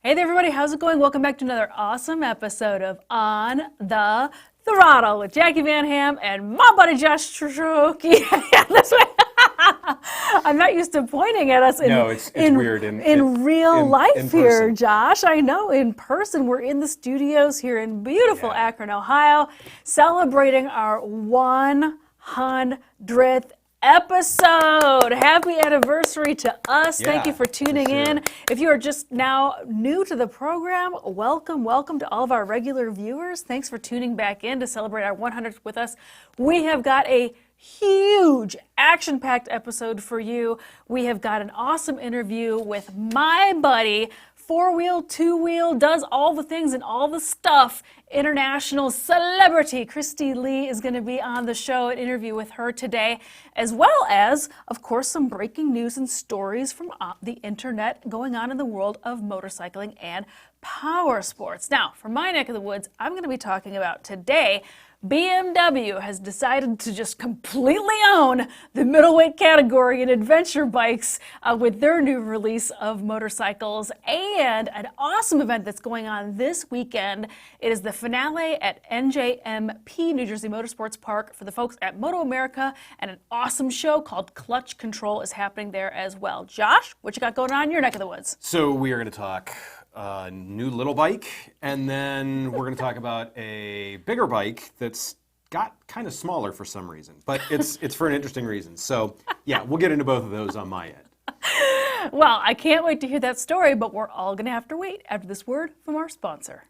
Hey there, everybody. How's it going? Welcome back to another awesome episode of On the Throttle with Jackie Van Ham and my buddy Josh Stroke. That's way. I'm not used to pointing at us it's weird in real life in here, person. Josh. I know, in person. We're in the studios here in beautiful Akron, Ohio, celebrating our 100th episode. Happy anniversary to us. Thank you for tuning in. If you are just now new to the program, welcome to all of our regular viewers. Thanks for tuning back in to celebrate our 100th with us. We have got a huge action-packed episode for you. We have got an awesome interview with my buddy, four-wheel, two-wheel, does all the things and all the stuff, international celebrity Christy Lee is going to be on the show, an interview with her today, as well as, of course, some breaking news and stories from the internet going on in the world of motorcycling and power sports. Now, for my neck of the woods, I'm going to be talking about today BMW has decided to just completely own the middleweight category in adventure bikes with their new release of motorcycles, and an awesome event that's going on this weekend. It is the finale at NJMP, New Jersey Motorsports Park, for the folks at Moto America, and an awesome show called Clutch Control is happening there as well. Josh, what you got going on in your neck of the woods? So we are going to talk new little bike, and then we're going to talk about a bigger bike that's got kind of smaller for some reason, but it's for an interesting reason. So yeah, we'll get into both of those on my end. Well, I can't wait to hear that story, but we're all going to have to wait after this word from our sponsor.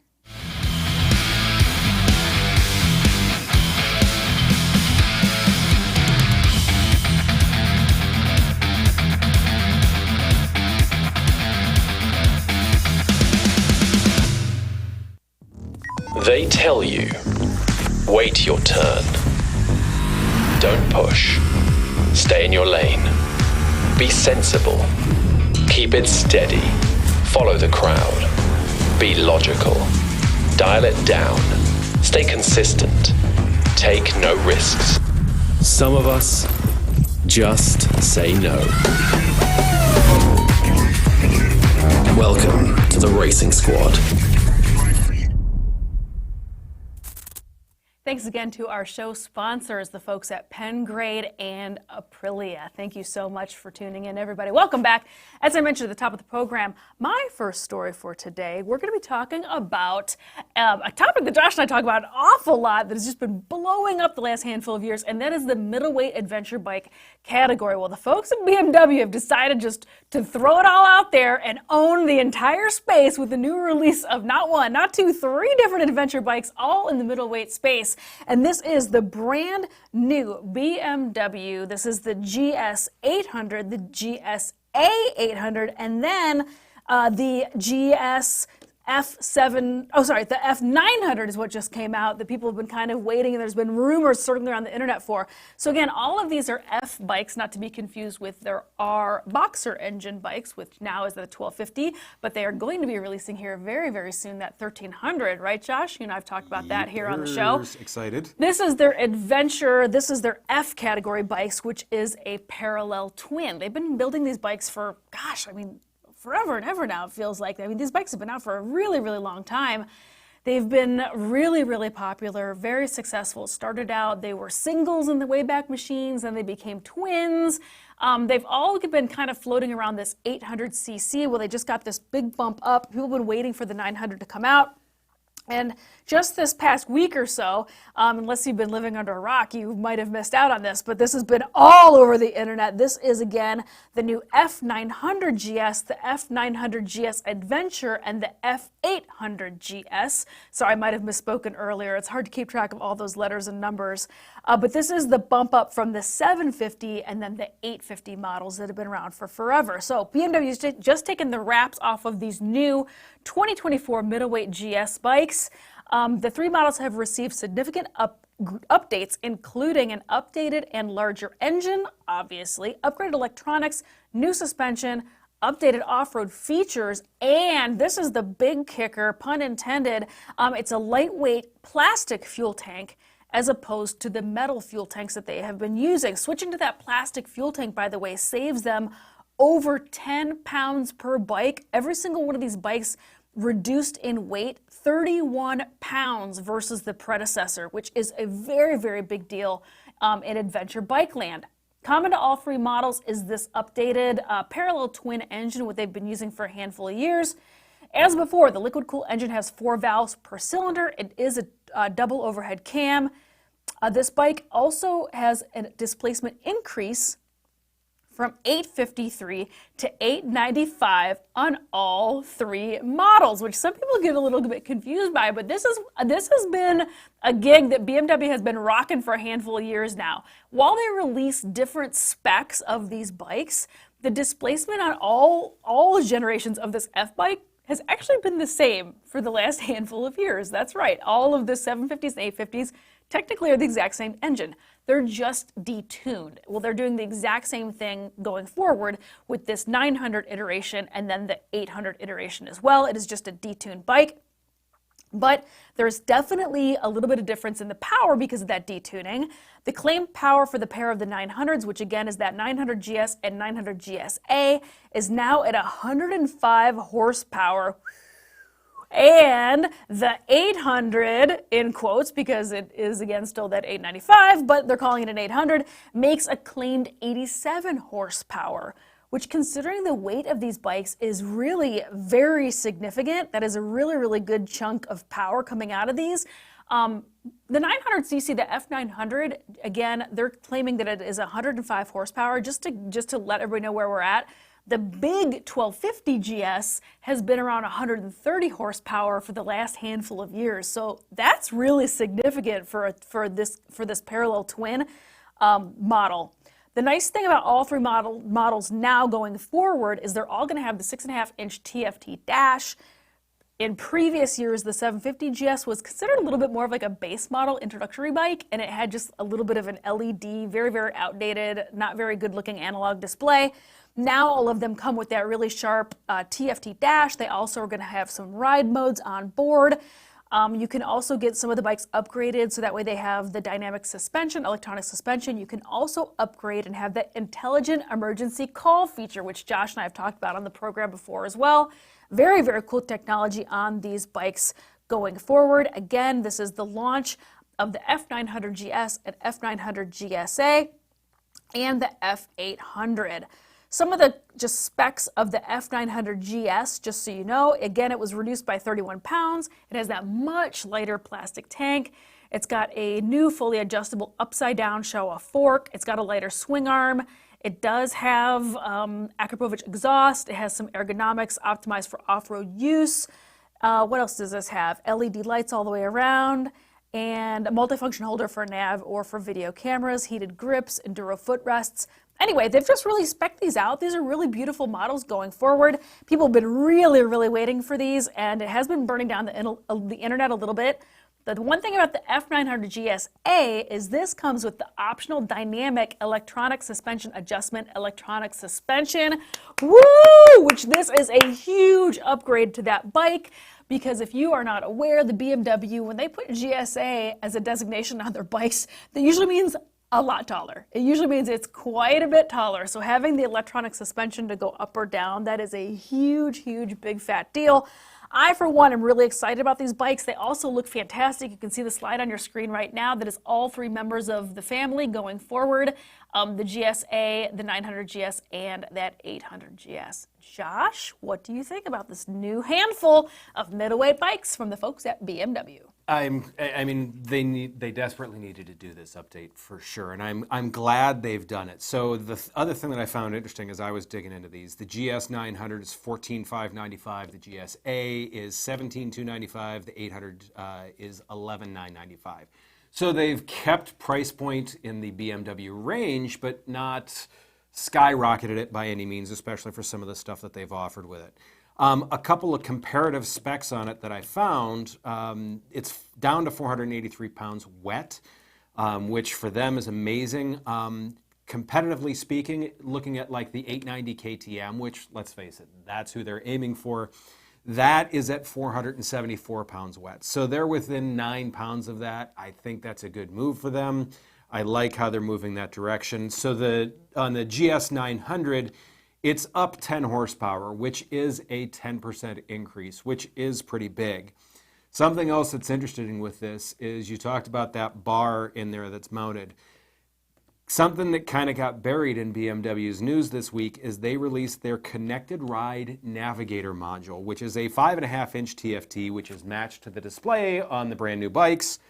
They tell you, wait your turn. Don't push. Stay in your lane. Be sensible. Keep it steady. Follow the crowd. Be logical. Dial it down. Stay consistent. Take no risks. Some of us just say no. Welcome to the Racing Squad. Thanks again to our show sponsors, the folks at Pengrade and Aprilia. Thank you so much for tuning in, everybody. Welcome back. As I mentioned at the top of the program, my first story for today, we're going to be talking about a topic that Josh and I talk about an awful lot that has just been blowing up the last handful of years, and that is the middleweight adventure bike category. Well, the folks at BMW have decided just to throw it all out there and own the entire space with the new release of not one, not two, three different adventure bikes, all in the middleweight space. And this is the brand new BMW. This is the GS 800, the GSA 800, and then the GS the F900 is what just came out that people have been kind of waiting, and there's been rumors circling around the internet for. So again, all of these are F bikes, not to be confused with their R Boxer engine bikes, which now is the 1250, but they are going to be releasing here very, very soon that 1300, right, Josh? You and I have talked about that here on the show. Excited. This is their adventure, this is their F category bikes, which is a parallel twin. They've been building these bikes for, forever and ever now, it feels like. I mean, these bikes have been out for a really, really long time. They've been really, really popular, very successful. Started out, they were singles in the Wayback Machines, and they became twins. They've all been kind of floating around this 800cc. Well, they just got this big bump up. People have been waiting for the 900 to come out. And just this past week or so, unless you've been living under a rock, you might have missed out on this, but this has been all over the internet. This is, again, the new F900 GS, the F900 GS Adventure, and the F800 GS. Sorry, I might have misspoken earlier. It's hard to keep track of all those letters and numbers. But this is the bump up from the 750 and then the 850 models that have been around for forever. So BMW's just taken the wraps off of these new 2024 middleweight GS bikes. The three models have received significant updates, including an updated and larger engine, obviously, upgraded electronics, new suspension, updated off-road features, and this is the big kicker, pun intended, it's a lightweight plastic fuel tank as opposed to the metal fuel tanks that they have been using. Switching to that plastic fuel tank, by the way, saves them over 10 pounds per bike. Every single one of these bikes reduced in weight 31 pounds versus the predecessor, which is a very, very big deal in adventure bike land. Common to all three models is this updated parallel twin engine, what they've been using for a handful of years. As before, the liquid cool engine has 4 valves per cylinder. It is a double overhead cam. This bike also has a displacement increase from 853 to 895 on all 3 models, which some people get a little bit confused by, but this has been a gig that BMW has been rocking for a handful of years now. While they release different specs of these bikes, the displacement on all generations of this F-bike has actually been the same for the last handful of years. That's right, all of the 750s and 850s technically are the exact same engine. They're just detuned. Well, they're doing the exact same thing going forward with this 900 iteration and then the 800 iteration as well. It is just a detuned bike. But there's definitely a little bit of difference in the power because of that detuning. The claimed power for the pair of the 900s, which again is that 900 GS and 900 GSA, is now at 105 horsepower. And the 800, in quotes, because it is again still that 895, but they're calling it an 800, makes a claimed 87 horsepower, which considering the weight of these bikes is really very significant. That is a really, really good chunk of power coming out of these. The 900cc, the F900, again, they're claiming that it is 105 horsepower. Just to let everybody know where we're at, the big 1250 GS has been around 130 horsepower for the last handful of years. So that's really significant for this parallel twin model. The nice thing about all 3 models now going forward is they're all going to have the 6.5-inch TFT dash. In previous years, the 750 GS was considered a little bit more of like a base model introductory bike, and it had just a little bit of an LED, very, very outdated, not very good looking analog display. Now all of them come with that really sharp TFT dash. They also are going to have some ride modes on board. You can also get some of the bikes upgraded so that way they have the dynamic suspension, electronic suspension. You can also upgrade and have that intelligent emergency call feature, which Josh and I have talked about on the program before as well. Very, very cool technology on these bikes going forward. Again, this is the launch of the F900 GS and F900 GSA and the F800. Some of the just specs of the F900 GS, just so you know, again, it was reduced by 31 pounds. It has that much lighter plastic tank. It's got a new fully adjustable upside down Showa fork. It's got a lighter swing arm. It does have Akrapovic exhaust. It has some ergonomics optimized for off-road use. What else does this have? LED lights all the way around and a multifunction holder for nav or for video cameras, heated grips, enduro footrests. Anyway, they've just really spec'd these out. These are really beautiful models going forward. People have been really, really waiting for these, and it has been burning down the internet a little bit. The one thing about the F900 GSA is this comes with the optional dynamic electronic suspension adjustment, electronic suspension, woo! Which this is a huge upgrade to that bike. Because if you are not aware, the BMW, when they put GSA as a designation on their bikes, that usually means a lot taller. It usually means it's quite a bit taller. So having the electronic suspension to go up or down, that is a huge, huge, big fat deal. I, for one, am really excited about these bikes. They also look fantastic. You can see the slide on your screen right now. That is all 3 members of the family going forward. The GSA, the 900 GS, and that 800 GS. Josh, what do you think about this new handful of middleweight bikes from the folks at BMW? I mean, they desperately needed to do this update for sure, and I'm glad they've done it. So the other thing that I found interesting as I was digging into these, the GS 900 is $14,595, the GSA is $17,295, the 800 is $11,995. So they've kept price point in the BMW range, but not skyrocketed it by any means, especially for some of the stuff that they've offered with it. A couple of comparative specs on it that I found, it's down to 483 pounds wet, which for them is amazing. Competitively speaking, looking at like the 890 KTM, which let's face it, that's who they're aiming for, that is at 474 pounds wet. So they're within 9 pounds of that. I think that's a good move for them. I like how they're moving that direction. So on the GS 900, It's up 10 horsepower, which is a 10% increase, which is pretty big. Something else that's interesting with this is you talked about that bar in there that's mounted. Something that kind of got buried in BMW's news this week is they released their Connected Ride Navigator module, which is a 5.5-inch TFT, which is matched to the display on the brand new bikes.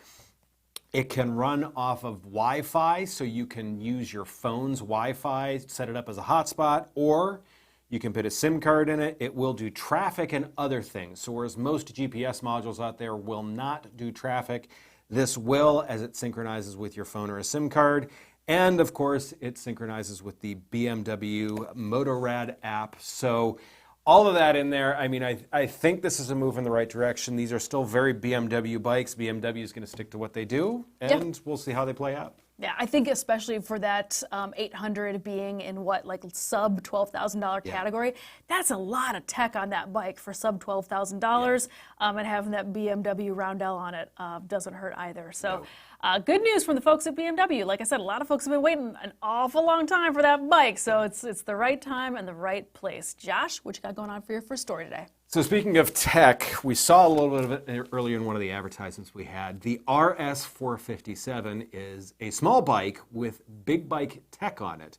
It can run off of Wi-Fi, so you can use your phone's Wi-Fi, set it up as a hotspot, or you can put a SIM card in it. It will do traffic and other things. So whereas most GPS modules out there will not do traffic, this will, as it synchronizes with your phone or a SIM card. And of course, it synchronizes with the BMW Motorrad app. So all of that in there, I mean, I think this is a move in the right direction. These are still very BMW bikes. BMW is going to stick to what they do, and we'll see how they play out. Yeah, I think especially for that 800 being in what, like sub $12,000 category, that's a lot of tech on that bike for sub $12,000. And having that BMW roundel on it doesn't hurt either. So good news from the folks at BMW. Like I said, a lot of folks have been waiting an awful long time for that bike. So it's the right time and the right place. Josh, what you got going on for your first story today? So speaking of tech, we saw a little bit of it earlier in one of the advertisements we had. The RS457 is a small bike with big bike tech on it.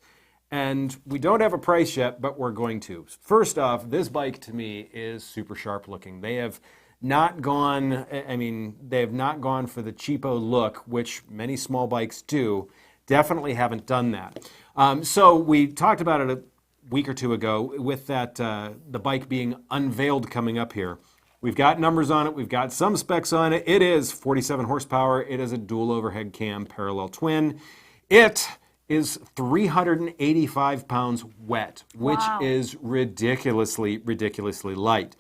And we don't have a price yet, but we're going to. First off, this bike to me is super sharp looking. They have not gone, they have not gone for the cheapo look, which many small bikes do. Definitely haven't done that. So we talked about it a week or two ago with that the bike being unveiled coming up here. We've got numbers on it. We've got some specs on it. It is 47 horsepower. It is a dual overhead cam parallel twin. It is 385 pounds wet, which is ridiculously light.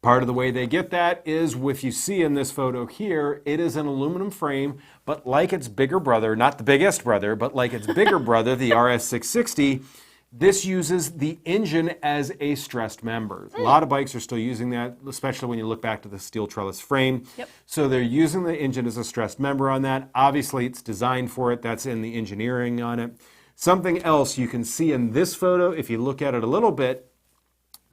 Part of the way they get that is, if you see in this photo here, it is an aluminum frame, but like its bigger brother, not the biggest brother, but like its bigger brother, the RS660, this uses the engine as a stressed member. A lot of bikes are still using that, especially when you look back to the steel trellis frame. Yep. So they're using the engine as a stressed member on that. Obviously, it's designed for it. That's in the engineering on it. Something else you can see in this photo, if you look at it a little bit,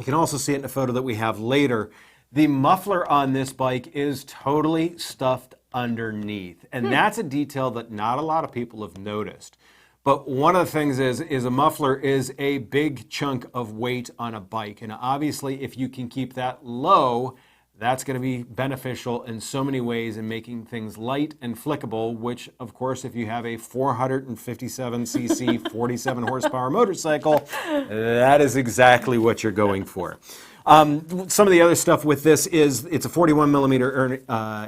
you can also see it in a photo that we have later. The muffler on this bike is totally stuffed underneath. And that's a detail that not a lot of people have noticed. But one of the things is a muffler is a big chunk of weight on a bike. And obviously, if you can keep that low, that's going to be beneficial in so many ways in making things light and flickable, which, of course, if you have a 457cc, 47 horsepower motorcycle, that is exactly what you're going for. Some of the other stuff with this is it's a 41 millimeter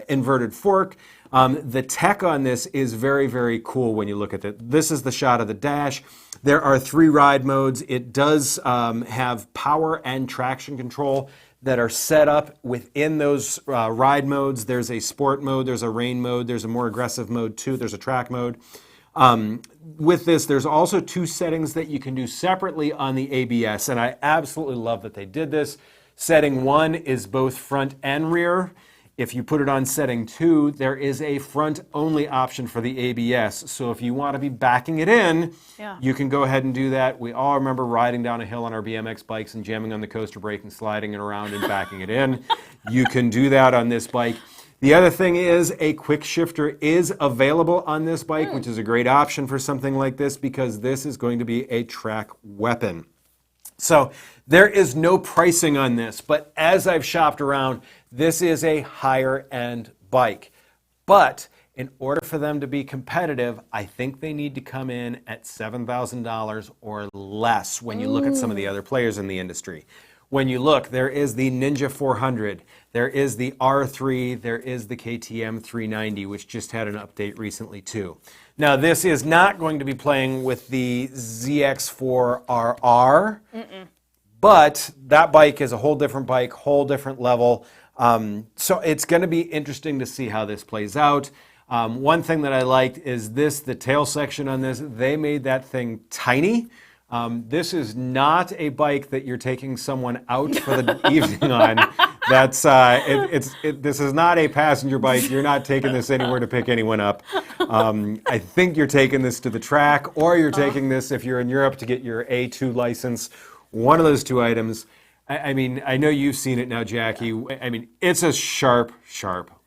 inverted fork. The tech on this is very cool when you look at it. This is the shot of the dash. There are 3 ride modes. It does have power and traction control that are set up within those ride modes. There's a sport mode, there's a rain mode, there's a more aggressive mode too, there's a track mode. With this, there's also 2 settings that you can do separately on the ABS, and I absolutely love that they did this. Setting 1 is both front and rear. If you put it on setting 2, there is a front-only option for the ABS. So if you want to be backing it in, you can go ahead and do that. We all remember riding down a hill on our BMX bikes and jamming on the coaster brake and sliding it around and backing it in. You can do that on this bike. The other thing is a quick shifter is available on this bike, which is a great option for something like this because this is going to be a track weapon. So there is no pricing on this, but as I've shopped around, this is a higher end bike. But in order for them to be competitive, I think they need to come in at $7,000 or less when you look at some of the other players in the industry. When you look, there is the Ninja 400, there is the R3, there is the KTM 390, which just had an update recently too. Now, this is not going to be playing with the ZX4RR, but that bike is a whole different bike, whole different level. So it's going to be interesting to see how this plays out. One thing that I liked is the tail section on this, they made that thing tiny. This is not a bike that you're taking someone out for the evening on. That's this is not a passenger bike. You're not taking this anywhere to pick anyone up. I think you're taking this to the track, or you're taking this if you're in Europe to get your A2 license, one of those two items. I mean, I know you've seen it now, Jackie. I mean, it's a sharp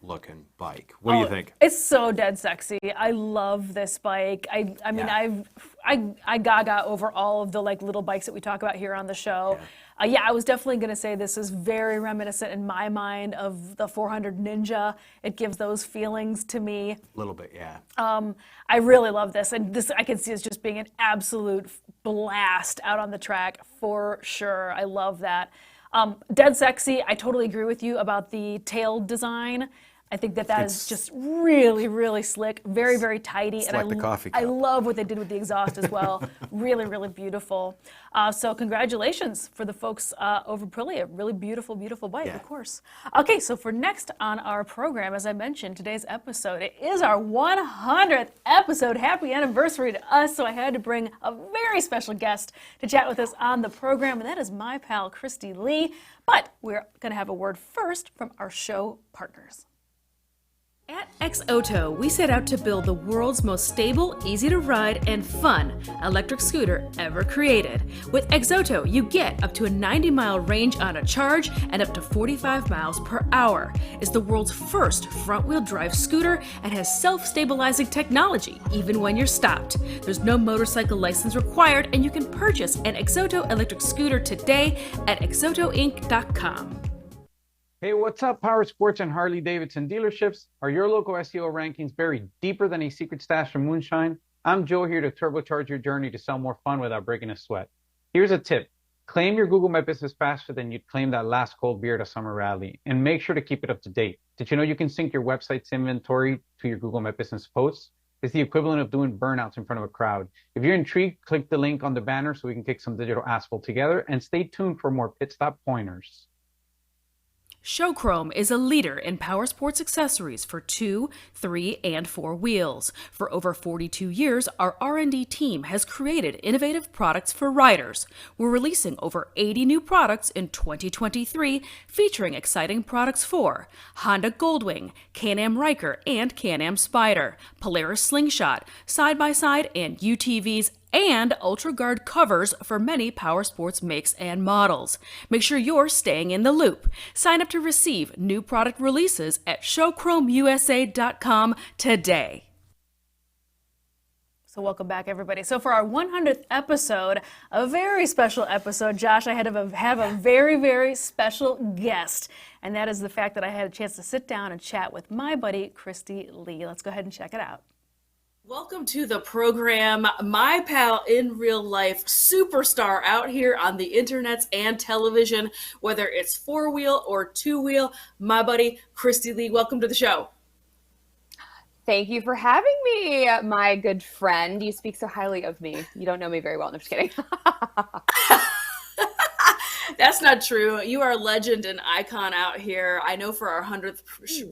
looking bike. What do you think? It's so dead sexy. I love this bike. I mean, I gaga over all of the like little bikes that we talk about here on the show. I was definitely going to say this is very reminiscent in my mind of the 400 Ninja. It gives those feelings to me. A little bit, yeah. I really love this, and this I can see as just being an absolute blast out on the track for sure. I love that. Dead sexy. I totally agree with you about the tail design. I think that is just really, really slick, very, very tidy. It's and like the coffee cup. I love what they did with the exhaust as well. Really, really beautiful. So congratulations for the folks over Aprilia. Really beautiful, beautiful bike, of course. Okay, so for next on our program, as I mentioned, today's episode, it is our 100th episode. Happy anniversary to us. So I had to bring a very special guest to chat with us on the program, and that is my pal, Christy Lee. But we're going to have a word first from our show partners. At XOTO, we set out to build the world's most stable, easy to ride, and fun electric scooter ever created. With XOTO, you get up to a 90-mile range on a charge and up to 45 miles per hour. It's the world's first front-wheel drive scooter and has self-stabilizing technology, even when you're stopped. There's no motorcycle license required, and you can purchase an XOTO electric scooter today at xotoinc.com. Hey, what's up, Power Sports and Harley Davidson dealerships? Are your local SEO rankings buried deeper than a secret stash of moonshine? I'm Joe here to turbocharge your journey to sell more fun without breaking a sweat. Here's a tip. Claim your Google My Business faster than you'd claim that last cold beer at a summer rally, and make sure to keep it up to date. Did you know you can sync your website's inventory to your Google My Business posts? It's the equivalent of doing burnouts in front of a crowd. If you're intrigued, click the link on the banner so we can kick some digital asphalt together, and stay tuned for more pit stop pointers. Showchrome is a leader in power sports accessories for 2, 3, and 4 wheels. For over 42 years, our R&D team has created innovative products for riders. We're releasing over 80 new products in 2023, featuring exciting products for Honda Goldwing, Can-Am Ryker, and Can-Am Spyder, Polaris Slingshot, side-by-side and UTVs, and UltraGuard covers for many power sports makes and models. Make sure you're staying in the loop. Sign up to receive new product releases at showchromeusa.com today. So welcome back, everybody. So for our 100th episode, a very special episode, Josh, I have a very, very special guest, and that is the fact that I had a chance to sit down and chat with my buddy, Christy Lee. Let's go ahead and check it out. Welcome to the program, my pal in real life, superstar out here on the internets and television, whether it's 4-wheel or 2-wheel, my buddy, Christy Lee. Welcome to the show. Thank you for having me, my good friend. You speak so highly of me. You don't know me very well. No, I'm just kidding. That's not true. You are a legend and icon out here. I know for our 100th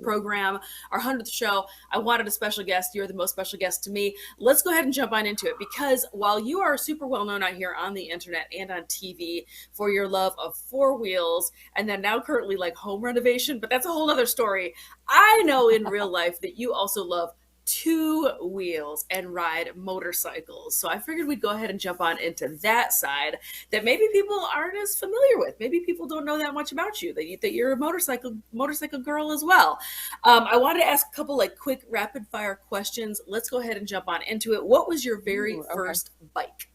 program, our 100th show, I wanted a special guest. You're the most special guest to me. Let's go ahead and jump on into it, because while you are super well known out here on the internet and on TV for your love of 4 wheels and then now currently like home renovation, but that's a whole other story. I know in real life that you also love 2 wheels and ride motorcycles. So I figured we'd go ahead and jump on into that side that maybe people aren't as familiar with. Maybe people don't know that much about you, that you're a motorcycle girl as well. I wanted to ask a couple like quick rapid fire questions. Let's go ahead and jump on into it. What was your very first bike?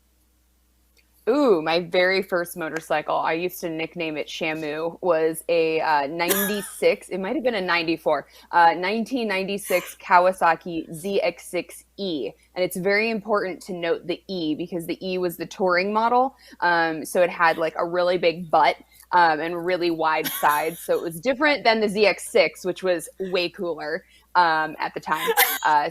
Ooh, my very first motorcycle, I used to nickname it Shamu, was a 96, it might have been a 94, 1996 Kawasaki ZX6E. And it's very important to note the E, because the E was the touring model. So it had like a really big butt and really wide sides. So it was different than the ZX6, which was way cooler at the time.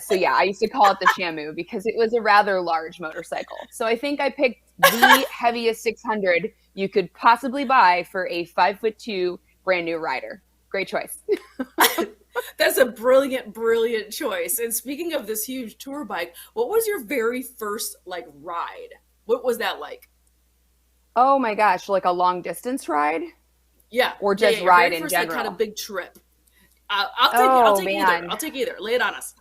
So yeah, I used to call it the Shamu because it was a rather large motorcycle. So I think I picked the heaviest 600 you could possibly buy for a 5'2" brand new rider. Great choice. That's a brilliant, brilliant choice. And speaking of this huge tour bike, what was your very first like ride? What was that like? Oh my gosh, like a long distance ride? Yeah. Or just your ride very in first, general? Like, kind of big trip. I'll take either. Lay it on us.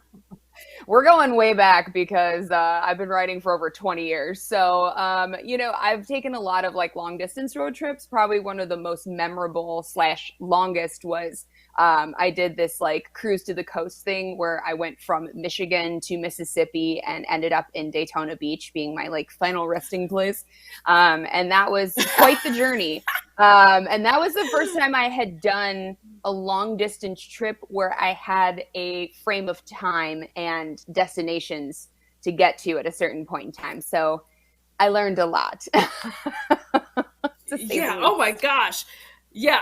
we're going way back because I've been riding for over 20 years. So, I've taken a lot of like long distance road trips. Probably one of the most memorable / longest was I did this like cruise to the coast thing where I went from Michigan to Mississippi and ended up in Daytona Beach being my like final resting place. And that was quite the journey. And that was the first time I had done a long distance trip where I had a frame of time and destinations to get to at a certain point in time. So I learned a lot. Yeah. Oh my gosh. Yeah.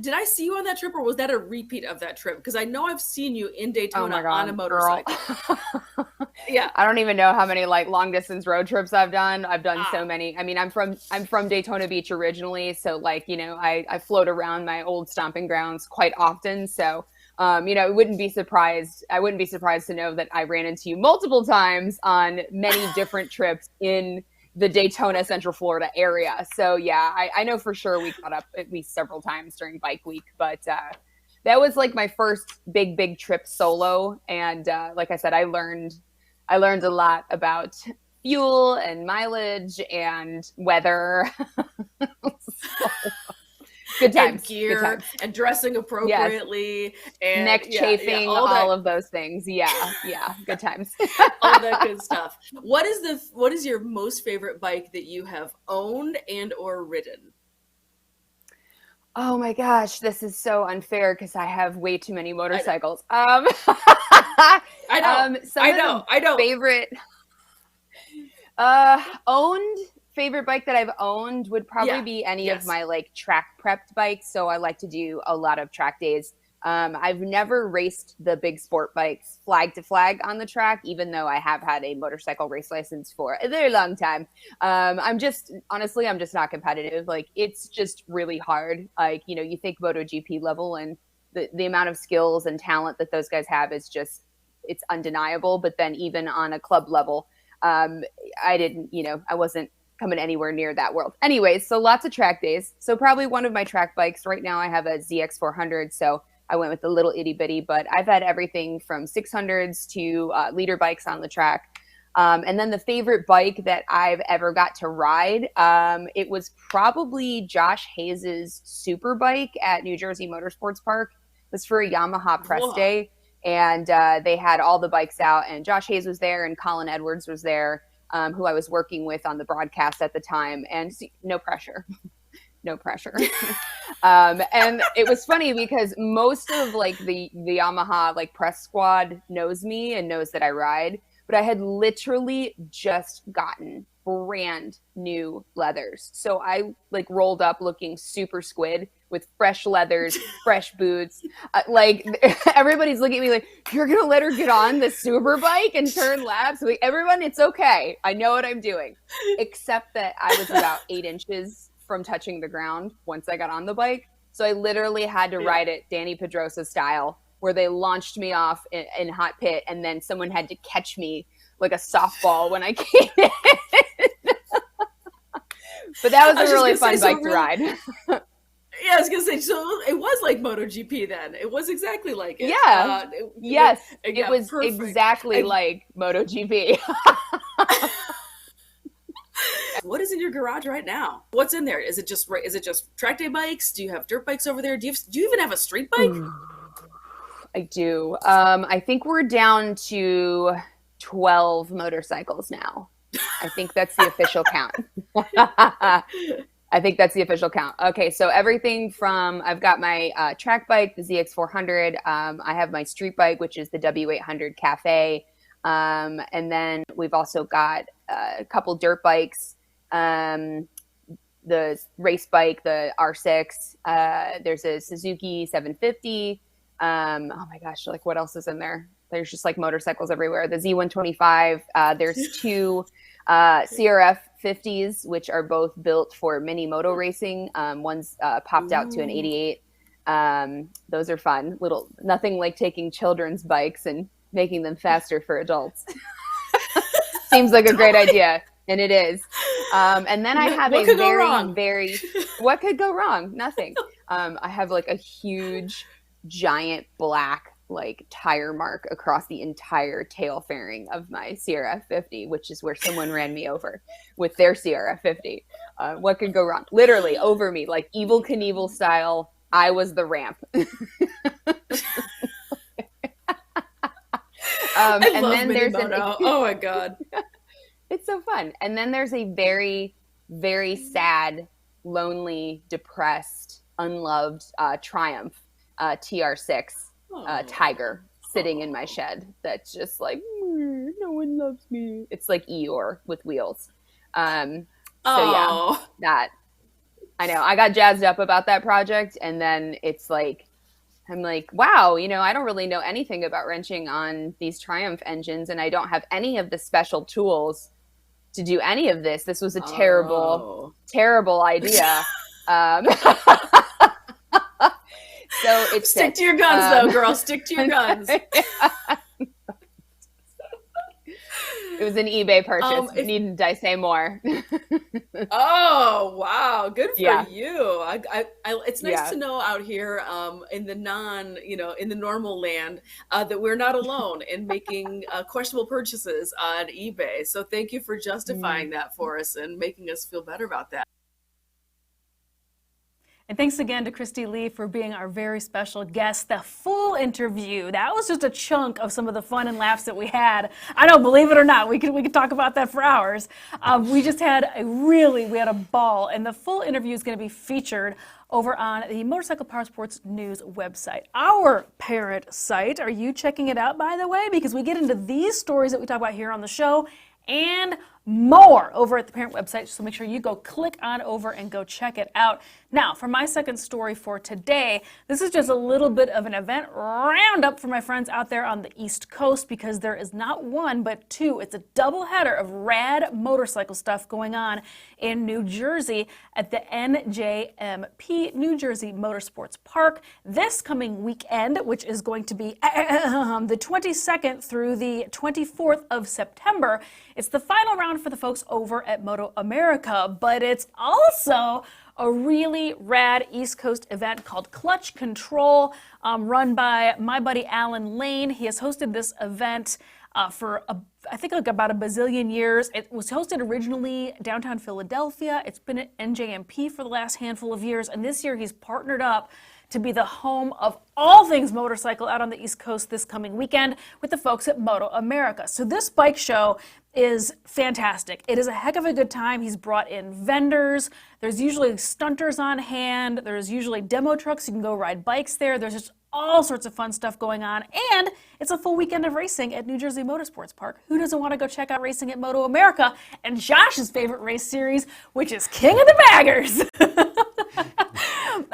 Did I see you on that trip or was that a repeat of that trip? Because I know I've seen you in Daytona on a motorcycle. Yeah. I don't even know how many like long distance road trips I've done. I've done so many. I mean, I'm from Daytona Beach originally. So like, I float around my old stomping grounds quite often. So, I wouldn't be surprised to know that I ran into you multiple times on many different trips in the Daytona, Central Florida area. So yeah, I know for sure we caught up at least several times during bike week, but that was like my first big trip solo. And like I said, I learned a lot about fuel and mileage and weather. Good times. And gear good times. and dressing appropriately. And neck chafing, all of those things. Yeah. Good times. All that good stuff. What is your most favorite bike that you have owned and or ridden? Oh my gosh, this is so unfair because I have way too many motorcycles. I know. Favorite favorite bike that I've owned would probably be any of my like track prepped bikes. So I like to do a lot of track days. I've never raced the big sport bikes flag to flag on the track, even though I have had a motorcycle race license for a very long time. I'm just not competitive. Like it's just really hard. Like, you think MotoGP level and the amount of skills and talent that those guys have is just, it's undeniable. But then even on a club level, I wasn't coming anywhere near that world. Anyways, so lots of track days. So probably one of my track bikes right now, I have a ZX400. So I went with the little itty bitty, but I've had everything from 600s to leader bikes on the track. And then the favorite bike that I've ever got to ride, it was probably Josh Hayes's super bike at New Jersey Motorsports Park. It was for a Yamaha press day. And they had all the bikes out and Josh Hayes was there and Colin Edwards was there, who I was working with on the broadcast at the time. And no pressure. No pressure. And it was funny because most of like the Yamaha like press squad knows me and knows that I ride, but I had literally just gotten brand new leathers. So I like rolled up looking super squid with fresh leathers, fresh boots. Like everybody's looking at me like, you're going to let her get on the super bike and turn laps? Like, everyone, it's okay. I know what I'm doing. Except that I was about 8 inches from touching the ground once I got on the bike. So I literally had to ride it Danny Pedrosa style, where they launched me off in hot pit and then someone had to catch me like a softball when I came in. But that was a really fun bike to ride. Yeah, I was gonna say, so it was like MotoGP then. It was exactly like it. Yeah. Yes. Yeah, it was perfect. exactly like MotoGP. What is in your garage right now? What's in there? Is it just track day bikes? Do you have dirt bikes over there? Do you even have a street bike? I do. I think we're down to 12 motorcycles now. I think that's the official count. I think that's the official count. Okay, so everything from, I've got my track bike, the ZX400. I have my street bike, which is the W800 Cafe. And then we've also got a couple dirt bikes, the race bike, the R6. There's a Suzuki 750. Oh my gosh, like what else is in there? There's just like motorcycles everywhere. The Z125. There's two CRF 50s, which are both built for mini moto racing. One's popped out to an 88. Those are fun. Nothing like taking children's bikes and making them faster for adults. Seems like a great idea. And it is. And then I have what could go wrong? Nothing. I have like a huge, giant black like tire mark across the entire tail fairing of my CRF 50, which is where someone ran me over with their CRF 50. What could go wrong? Literally over me, like Evel Knievel style. I was the ramp. I and love then there's Minimoto. Oh my God. It's so fun. And then there's a very, very sad, lonely, depressed, unloved Triumph TR6 Tiger sitting in my shed. That's just like, no one loves me. It's like Eeyore with wheels. Yeah, that I know. I got jazzed up about that project, and then it's like, I'm like, wow, you know, I don't really know anything about wrenching on these Triumph engines, and I don't have any of the special tools to do any of this. This was a terrible, terrible idea. So it's stick to your guns, though, girl. Stick to your guns. It was an eBay purchase. Needn't I say more? Oh wow, good for you. It's nice to know out here in the in the normal land that we're not alone in making questionable purchases on eBay. So thank you for justifying that for us and making us feel better about that. And thanks again to Christy Lee for being our very special guest. The full interview, that was just a chunk of some of the fun and laughs that we had. I know, believe it or not, we could talk about that for hours. We just had we had a ball, and the full interview is going to be featured over on the Motorcycle Powersports News website, our parent site. Are you checking it out, by the way? Because we get into these stories that we talk about here on the show and more over at the parent website, so make sure you go click on over and go check it out. Now, for my second story for today, this is just a little bit of an event roundup for my friends out there on the East Coast, because there is not one but two. It's a double header of rad motorcycle stuff going on in New Jersey at the NJMP, New Jersey Motorsports Park, this coming weekend, which is going to be the 22nd through the 24th of September. It's the final round for the folks over at Moto America, but it's also a really rad East Coast event called Clutch Control, run by my buddy Alan Lane. He has hosted this event for I think like about a bazillion years. It was hosted originally downtown Philadelphia. It's been at NJMP for the last handful of years, and this year he's partnered up to be the home of all things motorcycle out on the East Coast this coming weekend with the folks at Moto America. So this bike show is fantastic. It is a heck of a good time. He's brought in vendors. There's usually stunters on hand. There's usually demo trucks. You can go ride bikes there. There's just all sorts of fun stuff going on. And it's a full weekend of racing at New Jersey Motorsports Park. Who doesn't want to go check out racing at Moto America and Josh's favorite race series, which is King of the Baggers?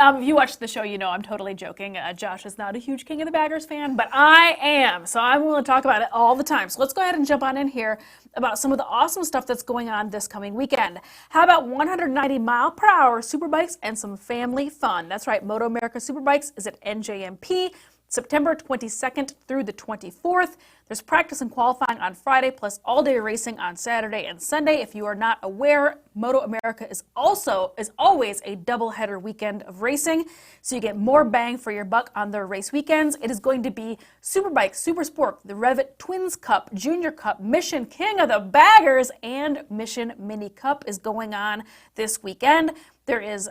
If you watch the show, you know I'm totally joking. Josh is not a huge King of the Baggers fan, but I am. So I'm willing to talk about it all the time. So let's go ahead and jump on in here about some of the awesome stuff that's going on this coming weekend. How about 190-mile-per-hour superbikes and some family fun? That's right, Moto America Superbikes is at NJMP. September 22nd through the 24th. There's practice and qualifying on Friday, plus all-day racing on Saturday and Sunday. If you are not aware, Moto America is always a double-header weekend of racing, so you get more bang for your buck on their race weekends. It is going to be Superbike, Super Sport, the Revit Twins Cup, Junior Cup, Mission King of the Baggers, and Mission Mini Cup is going on this weekend. There is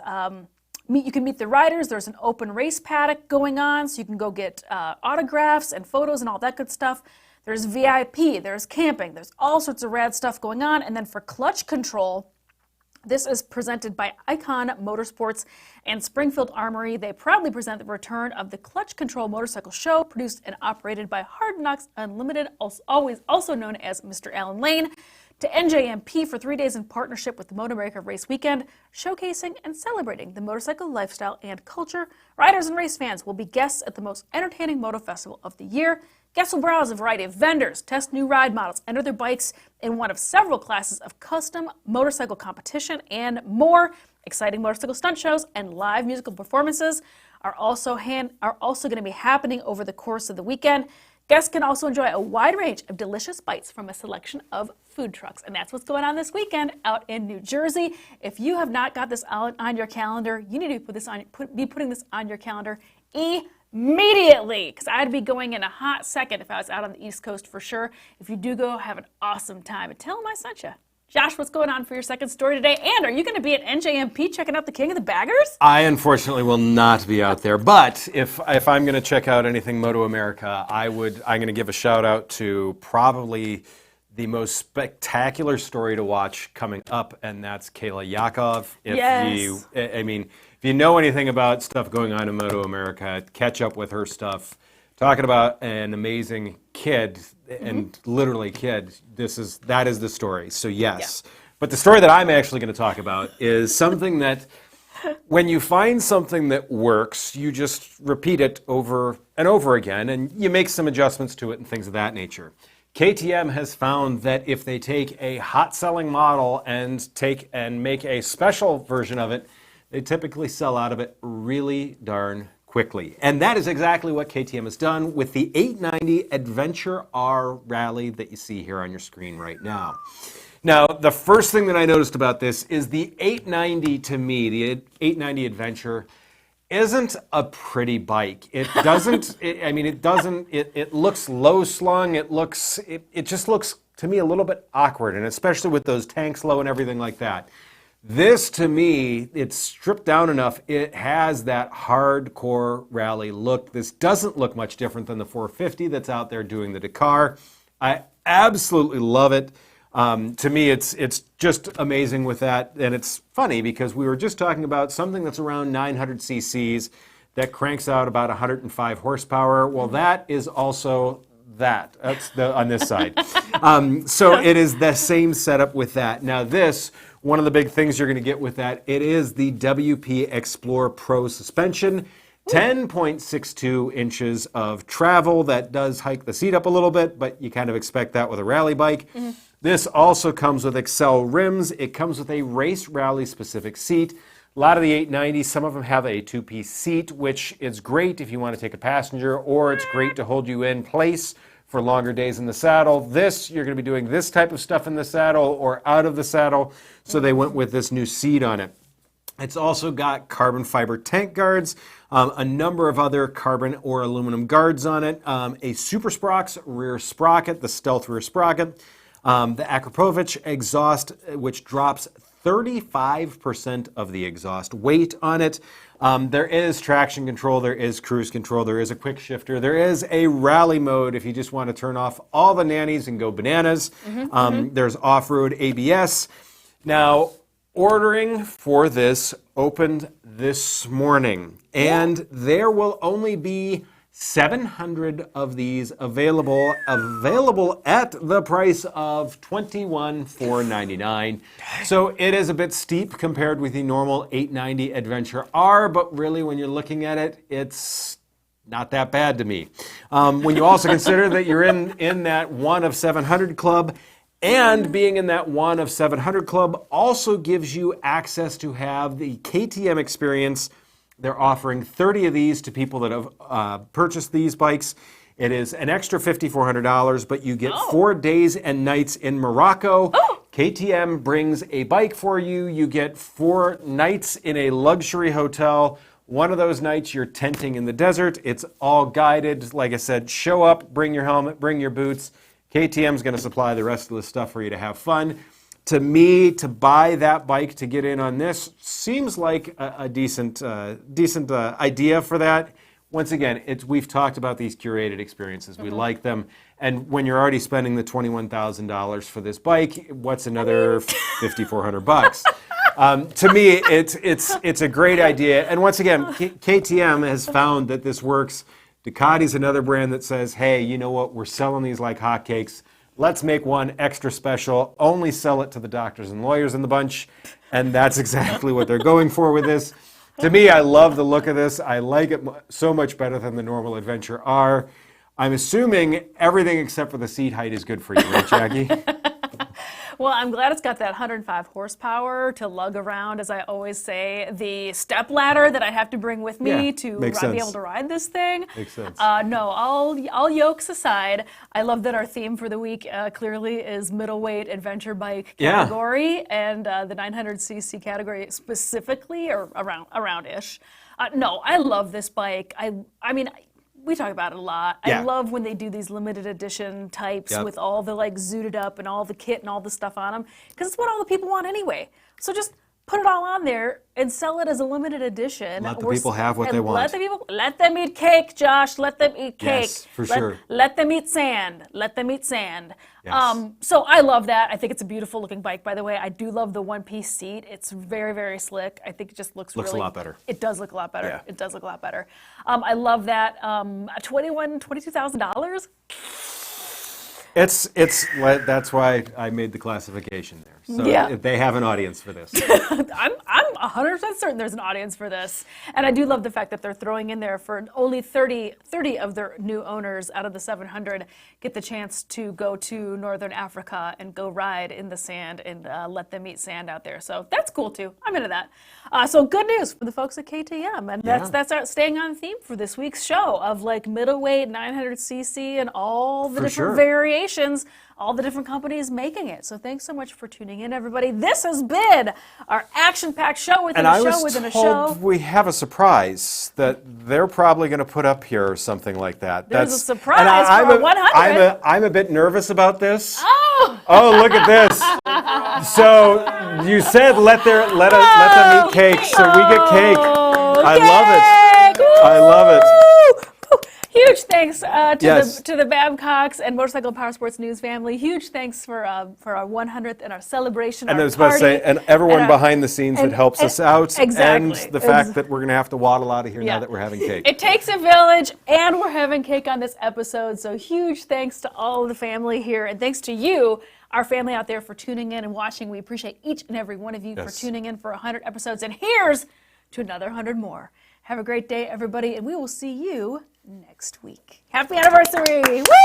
you can meet the riders. There's an open race paddock going on, so you can go get autographs and photos and all that good stuff. There's VIP, there's camping, there's all sorts of rad stuff going on. And then for Clutch Control, this is presented by Icon Motorsports and Springfield Armory. They proudly present the return of the Clutch Control Motorcycle Show, produced and operated by Hard Knocks Unlimited, also known as Mr. Alan Lane, to NJMP for 3 days in partnership with the Moto America Race Weekend, showcasing and celebrating the motorcycle lifestyle and culture. Riders and race fans will be guests at the most entertaining moto festival of the year. Guests will browse a variety of vendors, test new ride models, enter their bikes in one of several classes of custom motorcycle competition, and more. Exciting motorcycle stunt shows and live musical performances are also going to be happening over the course of the weekend. Guests can also enjoy a wide range of delicious bites from a selection of food trucks. And that's what's going on this weekend out in New Jersey. If you have not got this on your calendar, you need to be putting this on your calendar immediately, because I'd be going in a hot second if I was out on the East Coast for sure. If you do go, have an awesome time. And tell them I sent you. Josh, what's going on for your second story today? And are you going to be at NJMP checking out the King of the Baggers? I unfortunately will not be out there, but if I'm going to check out anything Moto America, I'm going to give a shout out to probably the most spectacular story to watch coming up, and that's Kayla Yakov. Yes. If you know anything about stuff going on in Moto America, catch up with her stuff. Talking about an amazing kid, and literally kid, that is the story. So yes. Yeah. But the story that I'm actually going to talk about is something that when you find something that works, you just repeat it over and over again, and you make some adjustments to it and things of that nature. KTM has found that if they take a hot-selling model and make a special version of it, they typically sell out of it really darn quickly. And that is exactly what KTM has done with the 890 Adventure R Rally that you see here on your screen right now. Now, the first thing that I noticed about this is the 890, to me, the 890 Adventure isn't a pretty bike. It doesn't, it looks low slung. It just looks to me a little bit awkward, and especially with those tanks low and everything like that. This, to me, it's stripped down enough. It has that hardcore rally look. This doesn't look much different than the 450 that's out there doing the Dakar. I absolutely love it. To me, it's just amazing with that. And it's funny because we were just talking about something that's around 900 cc's that cranks out about 105 horsepower. Well, that is also that. That's on this side. So it is the same setup with that. Now this, one of the big things you're going to get with that, it is the WP Explore Pro suspension. 10.62 inches of travel. That does hike the seat up a little bit, but you kind of expect that with a rally bike. Mm-hmm. This also comes with Excel rims. It comes with a race rally specific seat. A lot of the 890s, some of them have a two-piece seat, which is great if you want to take a passenger, or it's great to hold you in place for longer days in the saddle. This, you're going to be doing this type of stuff in the saddle or out of the saddle, so they went with this new seat on it. It's also got carbon fiber tank guards, a number of other carbon or aluminum guards on it, a Super Sprox rear sprocket, the Stealth rear sprocket, the Akrapovic exhaust, which drops 35% of the exhaust weight on it. There is traction control, there is cruise control, there is a quick shifter, there is a rally mode if you just want to turn off all the nannies and go bananas. There's off-road ABS. Now, ordering for this opened this morning, and there will only be 700 of these available at the price of $21,499. So it is a bit steep compared with the normal 890 Adventure R, but really when you're looking at it, it's not that bad to me. When you also consider that you're in that 1 of 700 club, and being in that 1 of 700 club also gives you access to have the KTM experience. They're offering 30 of these to people that have purchased these bikes. It is an extra $5,400, but you get 4 days and nights in Morocco. KTM brings a bike for you. You get 4 nights in a luxury hotel. One of those nights you're tenting in the desert. It's all guided. Like I said, show up, bring your helmet, bring your boots. KTM's going to supply the rest of the stuff for you to have fun. To me, to buy that bike to get in on this seems like a decent idea for that. Once again, we've talked about these curated experiences. We like them. And when you're already spending the $21,000 for this bike, what's another $5,400? To me, it's a great idea. And once again, KTM has found that this works. Ducati's another brand that says, hey, you know what, we're selling these like hotcakes. Let's make one extra special, only sell it to the doctors and lawyers in the bunch. And that's exactly what they're going for with this. To me, I love the look of this. I like it so much better than the normal Adventure R. I'm assuming everything except for the seat height is good for you, right, Jackie? Well, I'm glad it's got that 105 horsepower to lug around, as I always say. The step ladder that I have to bring with me to be able to ride this thing. Makes sense. No, all yokes aside, I love that our theme for the week clearly is middleweight adventure bike category and the 900cc category specifically, or around-ish. No, I love this bike. I mean, we talk about it a lot. Yeah. I love when they do these limited edition types Yep. with all the like zooted up and all the kit and all the stuff on them, because it's what all the people want anyway. So just put it all on there and sell it as a limited edition. Let the people have what and they want. Let them eat cake, Josh. Let them eat cake. Yes, for sure. Let them eat sand. Let them eat sand. Yes. So I love that. I think it's a beautiful looking bike, by the way. I do love the one-piece seat. It's very, very slick. I think it just looks a really... lot better. It does look a lot better. Yeah. It does look a lot better. I love that. $22,000? It's that's why I made the classification there. So Yeah. they have an audience for this. I'm 100% certain there's an audience for this. And I do love the fact that they're throwing in there for only 30 of their new owners out of the 700 get the chance to go to Northern Africa and go ride in the sand and let them eat sand out there. So that's cool too. I'm into that. So good news for the folks at KTM. And that's our staying on theme for this week's show of like middleweight 900cc and all the For different sure. variations, all the different companies making it. So thanks so much for tuning in, everybody. This has been our action-packed show within And a I show was within a told show. we have a surprise that they're probably going to put up here or something like that. There's a and surprise for I'm our 100. I'm a bit nervous about this. Oh! Oh, look at this. So you said let them eat cake, so we get cake. I love it. I love it. Huge thanks to Yes. the Babcocks and Motorcycle Power Sports News family. Huge thanks for our 100th and our celebration. And our I was about to say, party, and everyone our- behind the scenes that and- helps us out, exactly. and the fact that we're going to have to waddle out of here Yeah. now that we're having cake. It takes a village, and we're having cake on this episode. So huge thanks to all of the family here, and thanks to you, our family out there, for tuning in and watching. We appreciate each and every one of you for Yes. tuning in for 100 episodes. And here's to another 100 more. Have a great day, everybody, and we will see you next week. Happy anniversary! Woo!